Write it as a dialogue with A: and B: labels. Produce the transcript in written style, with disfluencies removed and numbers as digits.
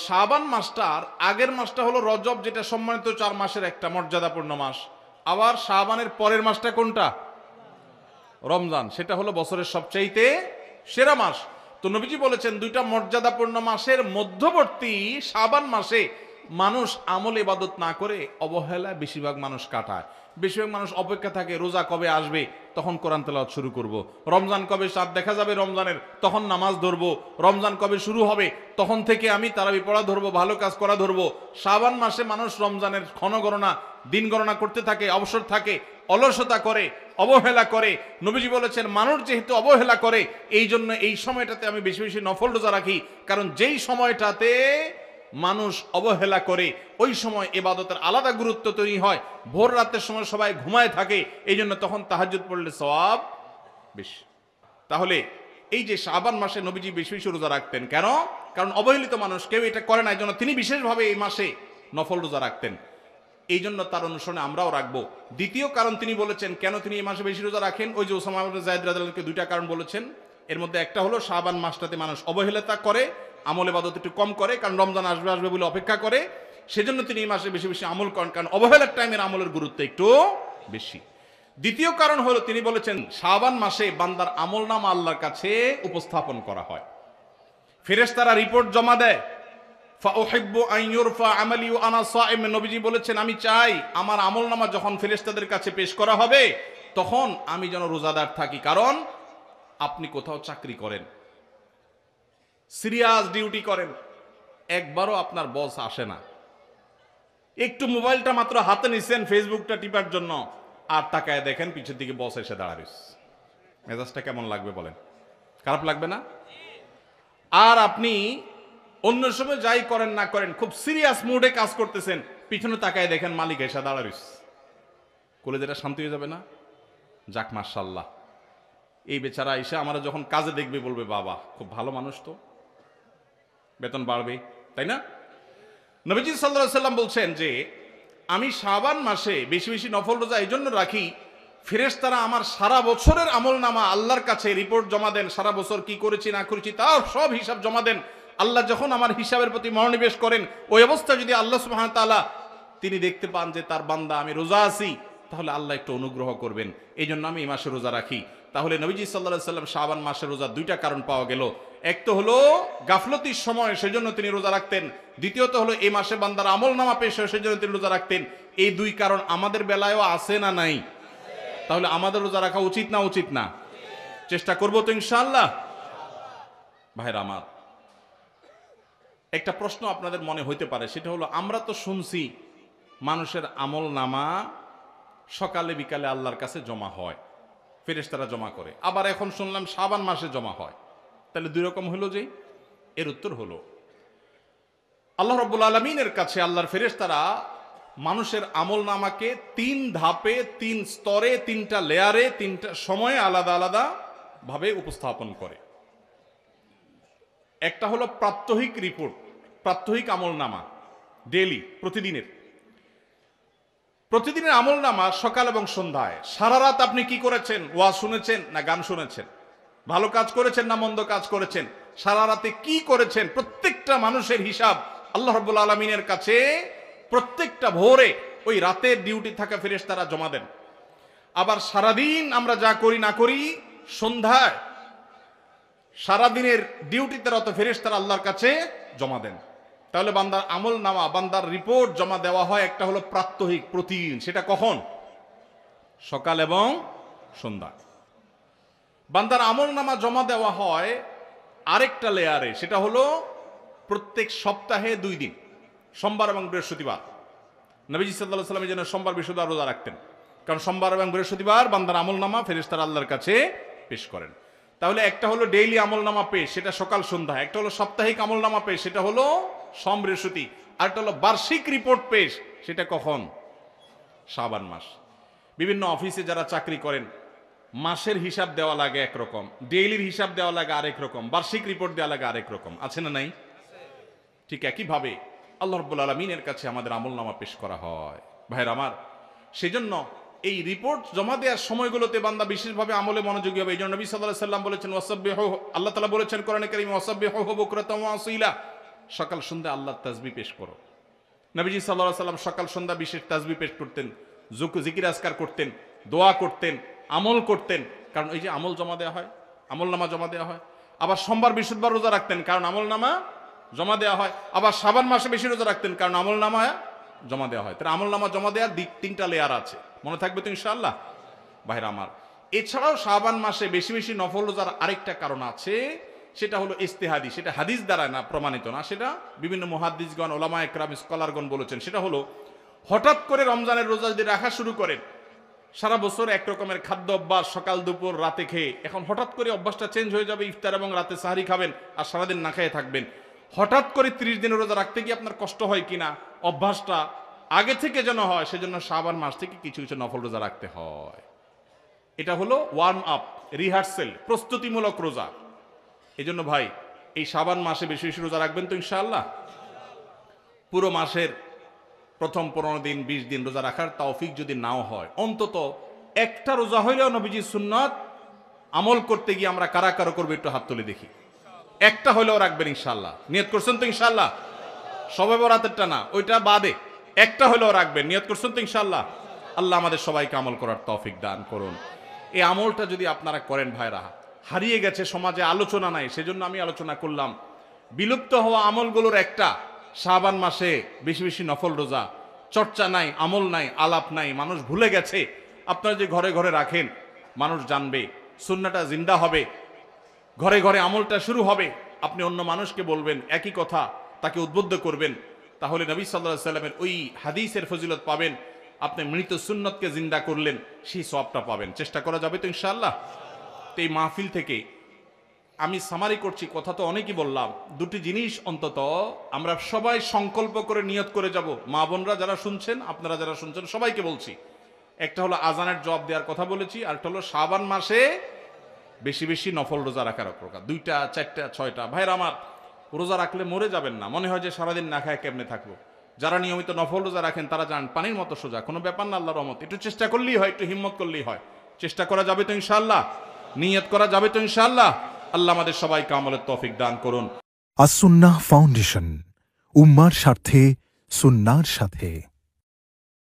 A: শাবান মাসটার আগের মাসটা হলো রজব, যেটা সম্মানিত 4 মাসের একটা মর্যাদাপূর্ণ মাস। আবার শাবানের পরের মাসটা কোনটা? রমজান, সেটা হলো বছরের সবচাইতে সেরা মাস। তো নবীজি বলেছেন দুইটা মর্যাদাপূর্ণ মাসের মধ্যবর্তী শাবান মাসে মানুষ আমল ইবাদত না করে অবহেলা বেশিরভাগ মানুষ কাটায়। বেশিরভাগ মানুষ অপেক্ষা থাকে রোজা কবে আসবে, তখন কোরআন তেলাওয়াত শুরু করব। রমজান কবে চাঁদ দেখা যাবে রমজানের, তখন নামাজ ধরবো। রমজান কবে শুরু হবে, তখন থেকে আমি তারাবি পড়া ধরবো, ভালো কাজ করা ধরবো। শাবান মাসে মানুষ রমজানের ক্ষণগণনা, দিন গণনা করতে থাকে, অবসর থাকে, অলসতা করে, অবহেলা করে। নবীজি বলেছেন মানুষ যেহেতু অবহেলা করে, এই জন্য এই সময়টাতে আমি বেশি বেশি নফল রোজা রাখি। কারণ যেই সময়টাতে মানুষ অবহেলা করে ওই সময় ইবাদতের আলাদা গুরুত্ব তৈরি হয়। ভোর রাতের সময় সবাই ঘুমায় থাকে, এই জন্য তখন তাহাজ্জুদ পড়লে সওয়াব বেশি। তাহলে এই যে শাবান মাসে নবীজি বেশি বেশি রোজা রাখতেন কেন? কারণ অবহেলিত মানুষ কেউ এটা করে না, এই জন্য তিনি বিশেষভাবে এই মাসে নফল রোজা রাখতেন। এই জন্য তার অনুসরণে আমরাও রাখবো। দ্বিতীয় কারণ তিনি বলেছেন কেন তিনি এই মাসে বেশি রোজা রাখেন, ওই যে ওসামা ইবনে যায়েদ রাদিয়াল্লাহু আনহুকে দুইটা কারণ বলেছেন। এর মধ্যে একটা হলো শাবান মাসটাতে মানুষ অবহেলিতা করে, আমল ইবাদত একটু কম করে, কারণ রমজান আসবে আসবে বলে অপেক্ষা করে। সেজন্য তিনি এই মাসে বেশি বেশি আমল করেন, কারণ অবহেলার টাইমের আমলের গুরুত্ব একটু বেশি। দ্বিতীয় কারণ হলো তিনি বলেছেন শাবান মাসে বান্দার আমলনামা আল্লাহর কাছে উপস্থাপন করা হয়। ফেরেশতারা রিপোর্ট জমা দেয়। ফাউহিব্বু আন ইউরফা আমালি ওয়া আনা সাইম, নবীজি বলেছেন আমি চাই আমার আমলনামা যখন ফেরেশতাদের কাছে পেশ করা হবে তখন আমি যেন রোজাদার থাকি। কারণ আপনি কোথাও চাকরি করেন, সিরিয়াস ডিউটি করেন, একবারও আপনার বস আসে না, একটু মোবাইলটা মাত্র হাতে নিছেন ফেসবুকটা টিপার জন্য, আর তাকায় দেখেন পিছের দিকে বস এসে দাঁড়াইস, মেজাজটা কেমন লাগবে বলেন? খারাপ লাগবে না? আর আপনি অন্য সময় যাই করেন না করেন খুব সিরিয়াস মুডে কাজ করতেছেন, পিছনে তাকায় দেখেন মালিক এসে দাঁড়াইস, কলেজেটা শান্তি হয়ে যাবে না? যাক মাশাআল্লাহ, এই বেচারা এসে আমরা যখন কাজে দেখবে বলবে বাবা খুব ভালো মানুষ, তো বেতন বাড়বে, তাই না? নবীজি সাল্লাল্লাহু আলাইহি সাল্লাম বলছেন যে আমি শাবান মাসে বেশি বেশি নফল রোজা এই জন্য রাখি, ফেরেশতারা আমার সারা বছরের আমলনামা আল্লাহর কাছে রিপোর্ট জমা দেন, সারা বছর কি করেছি না করেছি তার সব হিসাব জমা দেন। আল্লাহ যখন আমার হিসাবের প্রতি মনোনিবেশ করেন, ওই অবস্থা যদি আল্লাহ সুবহানাহু ওয়া তাআলা তিনি দেখতে পান যে তার বান্দা আমি রোজা আছি, তাহলে আল্লাহ একটু অনুগ্রহ করবেন। এই জন্য আমি এই মাসে রোজা রাখি। তাহলে নবীজি সাল্লাল্লাহু আলাইহি সাল্লাম শাবান মাসের রোজা দুইটা কারণ পাওয়া গেল। এক তো হলো গাফলতির সময় সেজন্য তিনি রোজা রাখতেন, দ্বিতীয়ত হলো এই মাসে বান্দার আমলনামা পেশ হয় সেজন্য তিনি রোজা রাখতেন। এই দুই কারণ আমাদের বেলায়ও আছে না নাই? তাহলে আমাদের রোজা রাখা উচিত না উচিত না? চেষ্টা করবো তো ইনশাআল্লাহ। ভাইরা আমার, একটা প্রশ্ন আপনাদের মনে হইতে পারে, সেটা হলো আমরা তো শুনছি মানুষের আমলনামা সকালে বিকালে আল্লাহর কাছে জমা হয়, ফেরেশতারা জমা করে, আবার এখন শুনলাম শাবান মাসে জমা হয়, তাহলে দুই রকম হলো যে? এর উত্তর হলো আল্লাহ রাব্বুল আলামিনের কাছে আল্লাহর ফেরেশতারা মানুষের আমলনামাকে 3 ধাপে, 3 স্তরে, 3টা লেয়ারে, 3টা সময়ে আলাদা আলাদা ভাবে উপস্থাপন করে। একটা হলো প্রাত্যহিক রিপোর্ট, প্রাত্যহিক আমলনামা, ডেইলি, প্রতিদিনের আমলনামা সকাল এবং সন্ধ্যায়। সারা রাত আপনি কি করেছেন, ওয়াজ শুনেছেন না গান শুনেছেন, ভালো কাজ করেছেন না মন্দ কাজ করেছেন, সারা রাতে কি করেছেন, প্রত্যেকটা মানুষের হিসাব আল্লাহ রাব্বুল আলামিনের কাছে প্রত্যেকটা ভোরে ওই রাতের ডিউটি থাকা ফেরেশতারা জমা দেন। আবার সারাদিন আমরা যা করি না করি সন্ধ্যায় সারাদিনের ডিউটিতে রত ফেরেশতারা আল্লাহর কাছে জমা দেন। তাহলে বান্দার আমলনামা, বান্দার রিপোর্ট জমা দেওয়া হয় একটা হলো প্রাত্যহিক, প্রতিদিন। সেটা কখন? সকাল এবং সন্ধ্যা। বান্দার আমলনামা জমা দেওয়া হয় আরেকটা লেয়ারে, সেটা হলো প্রত্যেক সপ্তাহে 2 দিন, সোমবার এবং বৃহস্পতিবার। নবীজি সাল্লাল্লাহু আলাইহি ওয়াসাল্লাম যেন সোমবার বৃহস্পতিবার রোজা রাখতেন, কারণ সোমবার এবং বৃহস্পতিবার বান্দার আমলনামা ফেরেশতারা আল্লাহর কাছে পেশ করেন। তাহলে একটা হলো ডেইলি আমলনামা পেশ, সেটা সকাল সন্ধ্যা। একটা হলো সাপ্তাহিক আমলনামা পেশ, সেটা হলো সোম বৃহস্পতি। আরেকটা হলো বার্ষিক রিপোর্ট পেশ, সেটা কখন? শাবান মাস। বিভিন্ন অফিসে যারা চাকরি করেন মাসের হিসাব দেওয়া লাগে একরকম, ডেইলির হিসাব দেওয়া লাগে আরেক রকম, বার্ষিক রিপোর্ট দেওয়া লাগে আরেক রকম, আছে না নাই? ঠিক একইভাবে আল্লাহ রাব্বুল আলামিনের কাছে আমাদের আমলনামা পেশ করা হয়। ভাইরা আমার, সেজন্য এই রিপোর্ট জমা দেওয়ার সময়গুলোতে বান্দা বিশেষভাবে আমলে মনোযোগী হবে। এই জন্য নবী সাল্লাল্লাহু আলাইহি সাল্লাম বলেছেন ওয়াসাব্বিহু, আল্লাহ তাআলা বলেছেন কোরআনে কারীমে ওয়াসাব্বিহু বুকরাতাও ওয়া আসীলা, সকাল সন্ধ্যা আল্লাহর তাসবিহ পেশ করো। নবীজি সাল্লাল্লাহু আলাইহি সাল্লাম সকাল সন্ধ্যা বিশেষ তাসবিহ পেশ করতেন, জিকির আজকার করতেন, দোয়া করতেন, আমল করতেন। কারণ এই যে আমল জমা দেওয়া হয়, আমল নামা জমা দেওয়া হয়। আবার সোমবার বৃহস্পতিবার রোজা রাখতেন, কারণ আমল নামা জমা দেওয়া হয়। আবার শাবান মাসে বেশি রোজা রাখতেন, কারণ আমল নামা জমা দেওয়া হয়। তার আমল নামা জমা দেওয়ার তিনটা লেয়ার আছে, মনে থাকবে তো ইনশাআল্লাহ ভাইরা আমার। এছাড়াও শাবান মাসে বেশি বেশি নফল রোজার আরেকটা কারণ আছে, সেটা হলো ইস্তেহাদি। সেটা হাদিস দ্বারা না প্রমাণিত না, সেটা বিভিন্ন মুহাদ্দিসগণ, ওলামা একরাম, স্কলারগণ বলেছেন। সেটা হলো হঠাৎ করে রমজানের রোজা যদি রাখা শুরু করেন, সারা বছর এক রকমের খাদ্য অভ্যাস, সকাল দুপুর রাতে খেয়ে, এখন হঠাৎ করে অভ্যাসটা চেঞ্জ হয়ে যাবে, ইফতার এবং রাতে সাহারি খাবেন আর সারাদিন না খেয়ে থাকবেন। হঠাৎ করে 30 দিনের রোজা রাখতে গিয়ে আপনার কষ্ট হয় কিনা, অভ্যাসটা আগে থেকে যেন হয়, সেজন্য শাবান মাস থেকে কিছু কিছু নফল রোজা রাখতে হয়। এটা হলো ওয়ার্ম আপ, রিহার্সেল, প্রস্তুতিমূলক রোজা। এই জন্য ভাই এই শাবান মাসে বেশি বেশি রোজা রাখবেন তো ইনশাআল্লাহ। পুরো মাসের প্রথম 15 দিন 20 দিন রোজা রাখার তৌফিক যদি নাও হয়, অন্তত একটা রোজা হইলেও নবীজির সুন্নাত আমল করতে গিয়ে আমরা কারা কারা করবো একটু হাত তুলে দেখি। একটা হইলেও রাখবেন ইনশাআল্লাহ। নিয়ত করছেন তো ইনশাআল্লাহ? সবে বরাতেরটা না, ওইটা বাদে একটা হইলেও রাখবেন। নিয়ত করছেন তো ইনশাআল্লাহ? আল্লাহ আমাদের সবাইকে আমল করার তৌফিক দান করুন। এই আমলটা যদি আপনারা করেন ভাইরা, হারিয়ে গেছে সমাজে, আলোচনা নাই, সেজন্য আমি আলোচনা করলাম। বিলুপ্ত হওয়া আমলগুলোর একটা শাবান মাসে বেশি বেশি নফল রোজা। চর্চা নাই, আমল নাই, আলাপ নাই, মানুষ ভুলে গেছে। আপনারা যে ঘরে ঘরে রাখেন, মানুষ জানবে, সুন্নাহটা জিন্দা হবে, ঘরে ঘরে আমলটা শুরু হবে। আপনি অন্য মানুষকে বলবেন একই কথা, তাকে উদ্বুদ্ধ করবেন, তাহলে নবী সাল্লাল্লাহু আলাইহি সাল্লামের ওই হাদিসের ফজিলত পাবেন। আপনি মৃত সুন্নতকে জিন্দা করলেন, সেই সওয়াবটা পাবেন। চেষ্টা করা যাবে তো ইনশাআল্লাহ? তো এই মাহফিল থেকে আমি সামারি করছি, কথা তো অনেকই বললাম। দুটি জিনিস অন্তত আমরা সবাই সংকল্প করে নিয়ত করে যাব। মা বোনরা যারা শুনছেন, আপনারা যারা শুনছেন, সবাইকে বলছি, একটা হলো আজানের জবাব দেওয়ার কথা বলেছি, আর একটা হলো শাবান মাসে বেশি বেশি নফল রোজা রাখার প্রকার। 2টা 4টা 6টা ভাইরা আমার, রোজা রাখলে মরে যাবেন না। মনে হয় যে সারাদিন না খায় কেমনে থাকবো। যারা নিয়মিত নফল রোজা রাখেন তারা জান পানির মতো সোজা, কোনো ব্যাপার না, আল্লাহর রহমত। একটু চেষ্টা করলেই হয়, একটু হিম্মত করলেই হয়। চেষ্টা করা যাবে তো ইনশাআল্লাহ? নিয়ত করা যাবে তো ইনশাআল্লাহ? আল্লাহ আমাদের সবাইকে আমলের তৌফিক দান করুন।
B: আস-সুন্নাহ ফাউন্ডেশন, উম্মার স্বার্থে সুন্নাহর সাথে।